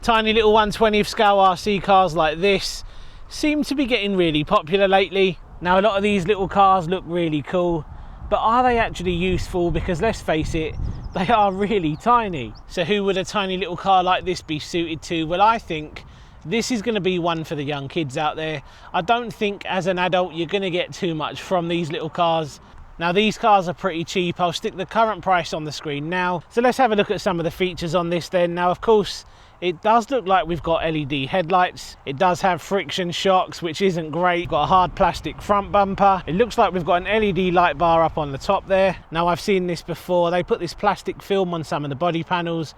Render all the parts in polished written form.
Tiny little 1/20th scale RC cars like this seem to be getting really popular lately. Now a lot of these little cars look really cool, but are they actually useful? Because let's face it, they are really tiny. So who would a tiny little car like this be suited to? Well, I think this is going to be one for the young kids out there. I don't think as an adult you're going to get too much from these little cars. Now these cars are pretty cheap. I'll stick the current price on the screen now. So let's have a look at some of the features on this then. Now of course, it does look like we've got LED headlights. It does have friction shocks, which isn't great. Got a hard plastic front bumper. It looks like we've got an LED light bar up on the top there. Now I've seen this before. They put this plastic film on some of the body panels,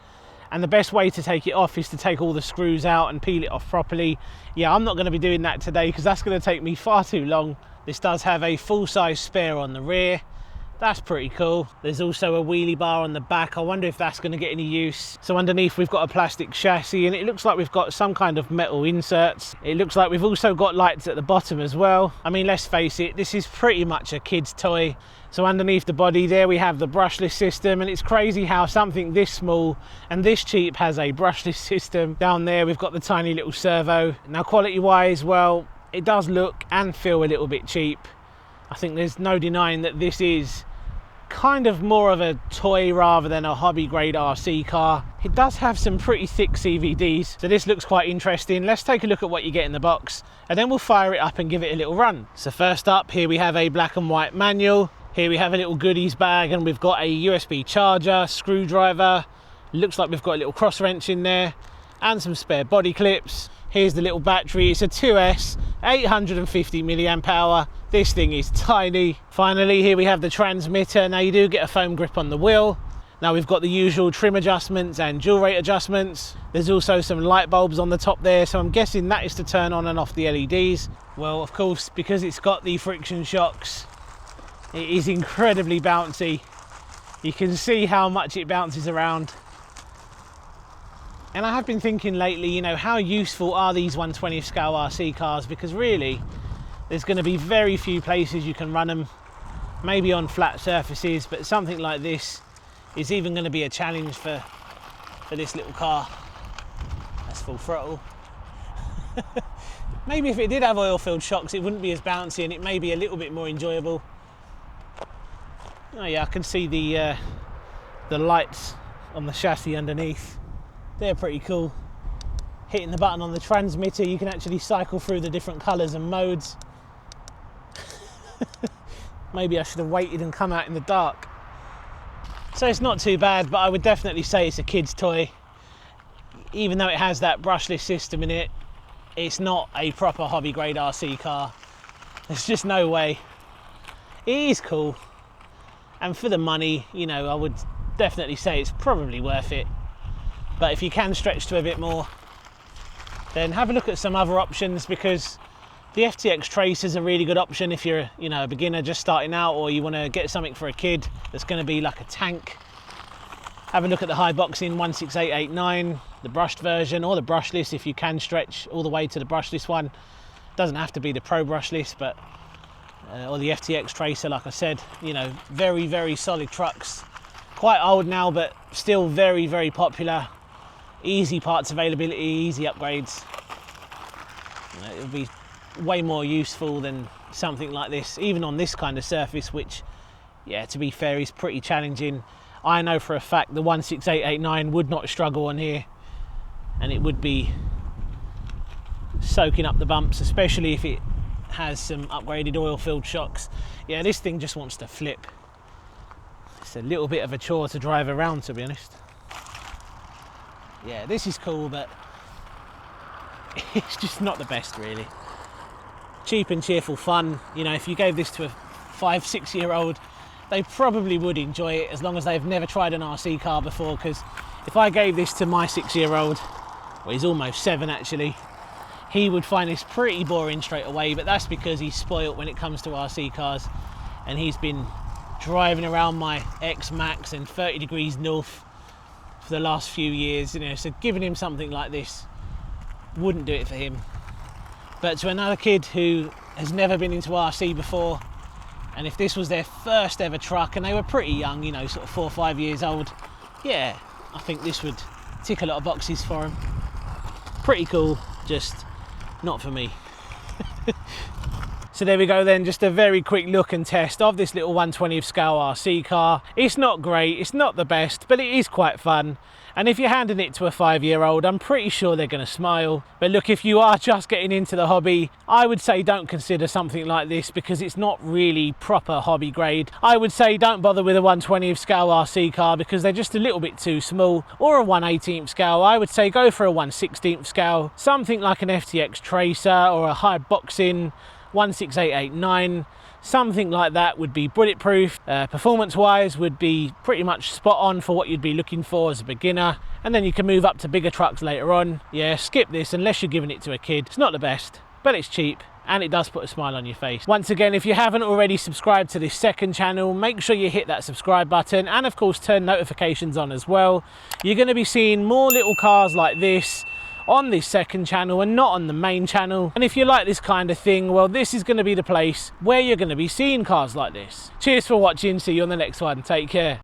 and the best way to take it off is to take all the screws out and peel it off properly. Yeah, I'm not going to be doing that today because that's going to take me far too long. This does have a full-size spare on the rear. That's pretty cool. There's also a wheelie bar on the back. I wonder if that's going to get any use. So underneath we've got a plastic chassis, and it looks like we've got some kind of metal inserts. It looks like we've also got lights at the bottom as well. I mean, let's face it, this is pretty much a kid's toy. So underneath the body there we have the brushless system, and it's crazy how something this small and this cheap has a brushless system. Down there we've got the tiny little servo. Now quality wise, well, it does look and feel a little bit cheap. I think there's no denying that this is kind of more of a toy rather than a hobby grade RC car. It does have some pretty thick CVDs, so this looks quite interesting. Let's take a look at what you get in the box, and then we'll fire it up and give it a little run. So first up, here we have a black and white manual. Here we have a little goodies bag, and we've got a USB charger, screwdriver. Looks like we've got a little cross wrench in there and some spare body clips. Here's the little battery. It's a 2S, 850 milliamp hour. This thing is tiny. Finally, here we have the transmitter. Now you do get a foam grip on the wheel. Now we've got the usual trim adjustments and dual rate adjustments. There's also some light bulbs on the top there, so I'm guessing that is to turn on and off the LEDs. Well, of course, because it's got the friction shocks, it is incredibly bouncy. You can see how much it bounces around. And I have been thinking lately, you know, how useful are these 1/20th scale RC cars? Because really, there's going to be very few places you can run them, maybe on flat surfaces, but something like this is even going to be a challenge for this little car. That's full throttle. Maybe if it did have oil-filled shocks, it wouldn't be as bouncy and it may be a little bit more enjoyable. Oh yeah, I can see the lights on the chassis underneath. They're pretty cool. Hitting the button on the transmitter, you can actually cycle through the different colours and modes. Maybe I should have waited and come out in the dark. So it's not too bad, but I would definitely say it's a kid's toy. Even though it has that brushless system in it, it's not a proper hobby grade RC car. There's just no way. It is cool, and for the money, you know, I would definitely say it's probably worth it. But if you can stretch to a bit more, then have a look at some other options, because the FTX Trace is a really good option if you're, you know, a beginner just starting out, or you want to get something for a kid that's going to be like a tank. Have a look at the Hiboxing 16889, the brushed version, or the brushless if you can stretch all the way to the brushless one. Doesn't have to be the Pro brushless, but or the FTX Tracer, like I said. You know, very, very solid trucks. Quite old now, but still very, very popular. Easy parts availability, easy upgrades. You know, it'll be way more useful than something like this, even on this kind of surface, which, yeah, to be fair, is pretty challenging. I know for a fact the 16889 would not struggle on here, and it would be soaking up the bumps, especially if it has some upgraded oil-filled shocks. Yeah, this thing just wants to flip. It's a little bit of a chore to drive around, to be honest. Yeah, this is cool, but it's just not the best, really. Cheap and cheerful fun. You know, if you gave this to a 5-6 year old, they probably would enjoy it, as long as they've never tried an RC car before. Because if I gave this to my 6-year-old, well, he's almost 7 actually, he would find this pretty boring straight away. But that's because he's spoilt when it comes to RC cars, and he's been driving around my X-Max and 30 degrees north for the last few years, you know, so giving him something like this wouldn't do it for him. But to another kid who has never been into RC before, and if this was their first ever truck and they were pretty young, you know, sort of 4 or 5 years old, yeah, I think this would tick a lot of boxes for them. Pretty cool, just not for me. So there we go then, just a very quick look and test of this little 120th scale RC car. It's not great, it's not the best, but it is quite fun. And if you're handing it to a 5-year-old, I'm pretty sure they're going to smile. But look, if you are just getting into the hobby, I would say don't consider something like this because it's not really proper hobby grade. I would say don't bother with a 120th scale RC car because they're just a little bit too small. Or a 1/18th scale, I would say go for a 1/16th scale. Something like an FTX Tracer or a high boxing 16889. Something like that would be bulletproof. Performance wise would be pretty much spot on for what you'd be looking for as a beginner, and then you can move up to bigger trucks later on. Yeah, skip this unless you're giving it to a kid. It's not the best, but it's cheap and it does put a smile on your face. Once again, if you haven't already subscribed to this second channel, make sure you hit that subscribe button and of course turn notifications on as well. You're going to be seeing more little cars like this on this second channel and not on the main channel. And if you like this kind of thing, well, this is going to be the place where you're going to be seeing cars like this. Cheers for watching, see you on the next one, take care.